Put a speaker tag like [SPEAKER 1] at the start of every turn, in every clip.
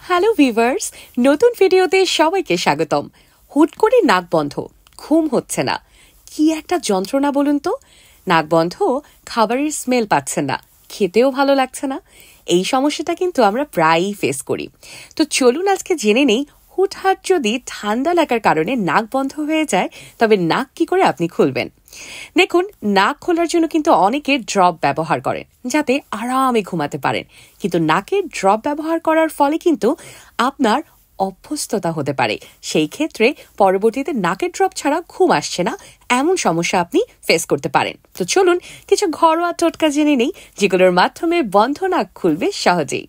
[SPEAKER 1] Hello viewers, নতুন ভিডিওতে সবাইকে স্বাগতম। হুট করে নাক বন্ধ, ঘুম হচ্ছে না, কি একটা যন্ত্রণা বলুন তো। নাক বন্ধ, খাবারের স্মেল পাচ্ছেন না, খেতেও ভালো লাগছে না। এই সমস্যাটা কিন্তু আমরা প্রায়ই ফেস করি। তো চলুন আজকে জেনে নেই, হুটহাট যদি ঠান্ডা লাগার কারণে নাক বন্ধ হয়ে যায় তবে নাক কি করে আপনি খুলবেন। দেখুন, নাক খোলার জন্য কিন্তু অনেকে ড্রপ ব্যবহার করেন যাতে আরামে ঘুমাতে পারেন, কিন্তু নাকের ড্রপ ব্যবহার করার ফলে কিন্তু আপনার অভ্যস্ততা হতে পারে। সেই ক্ষেত্রে পরবর্তীতে নাকের ড্রপ ছাড়া ঘুম আসছে না, এমন সমস্যা আপনি ফেস করতে পারেন। তো চলুন কিছু ঘরোয়া টোটকা জেনে নেই, যেগুলোর মাধ্যমে বন্ধ নাক খুলবে সহজেই।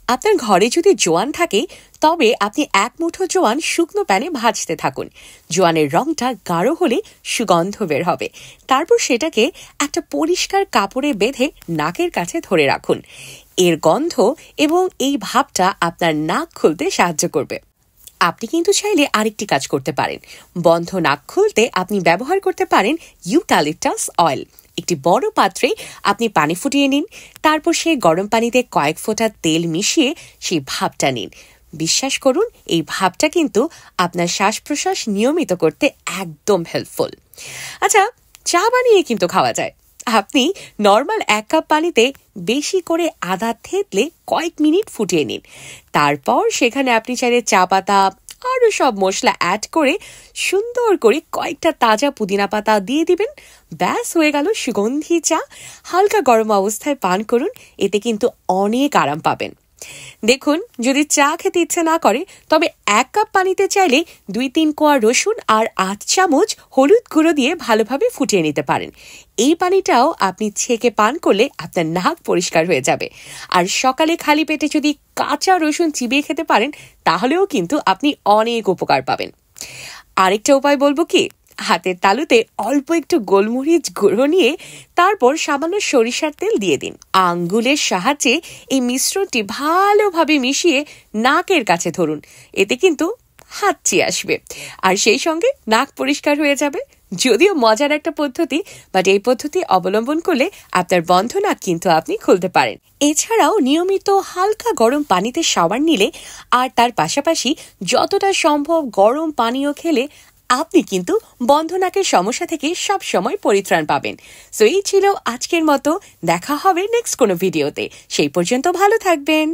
[SPEAKER 1] আপনার ঘরে যদি জোয়ান থাকে তবে আপনি এক মুঠো জোয়ান শুকনো প্যানে ভাজতে থাকুন। জোয়ানের রংটা গাঢ় হলে সুগন্ধ বের হবে। তারপর সেটাকে একটা পরিষ্কার কাপড়ে বেঁধে নাকের কাছে ধরে রাখুন। এর গন্ধ এবং এই ভাবটা আপনার নাক খুলতে সাহায্য করবে। আপনি কিন্তু চাইলে আরেকটি কাজ করতে পারেন। বন্ধ নাক খুলতে আপনি ব্যবহার করতে পারেন ইউক্যালিপটাস অয়েল। একটি বড় পাত্রে আপনি পানি ফুটিয়ে নিন, তারপর সেই গরম পানিতে কয়েক ফোঁটা তেল মিশিয়ে সেই ভাপটা নিন। বিশ্বাস করুন, এই ভাপটা কিন্তু আপনার শ্বাস প্রশ্বাস নিয়মিত করতে একদম হেল্পফুল। আচ্ছা, চা বানিয়ে কিন্তু খাওয়া যায়। আপনি নর্মাল 1 কাপ পানিতে বেশি করে আদা থেতলে কয়েক মিনিট ফুটিয়ে নিন। তারপর সেখানে আপনি চাইলে চা পাতা আরো সব মশলা অ্যাড করে সুন্দর করে কয়েকটা তাজা পুদিনা পাতা দিয়ে দিবেন। ব্যাস হয়ে গেল সুগন্ধি চা। হালকা গরম অবস্থায় পান করুন, এতে কিন্তু অনেক আরাম পাবেন। দেখুন, যদি চা খেতে ইচ্ছে না করে তবে 1 কাপ পানিতে চাইলে 2-3 কোয়া রসুন আর 8 চামচ হলুদ গুঁড়ো দিয়ে ভালোভাবে ফুটিয়ে নিতে পারেন। এই পানিটাও আপনি ছেঁকে পান করলে আপনার নাক পরিষ্কার হয়ে যাবে। আর সকালে খালি পেটে যদি কাঁচা রসুন চিবিয়ে খেতে পারেন তাহলেও কিন্তু আপনি অনেক উপকার পাবেন। আরেকটা উপায় বলবো কি, হাতের তালুতে অল্প একটু গোলমরিচ গুঁড়ো নিয়ে তারপর সামান্য সরিষার তেল দিয়ে দিন। আঙ্গুলের সাহায্যে এই মিশ্রণটি ভালোভাবে মিশিয়ে নাকের কাছে ধরুন। এতে কিন্তু হাঁচি আসবে আর সেই সঙ্গে নাক পরিষ্কার হয়ে যাবে। যদিও মজার একটা পদ্ধতি, বাট এই পদ্ধতি অবলম্বন করলে আপনার বন্ধ নাক কিন্তু আপনি খুলতে পারেন। এছাড়াও নিয়মিত হালকা গরম পানিতে শাওয়ার নিলে আর তার পাশাপাশি যতটা সম্ভব গরম পানীয় খেলে আপনি কিন্তু বন্ধ নাকের সমস্যা থেকে সব সময় পরিত্রাণ পাবেন। সো এই ছিল আজকের মতো। দেখা হবে নেক্সট কোনো ভিডিওতে। সেই পর্যন্ত ভালো থাকবেন।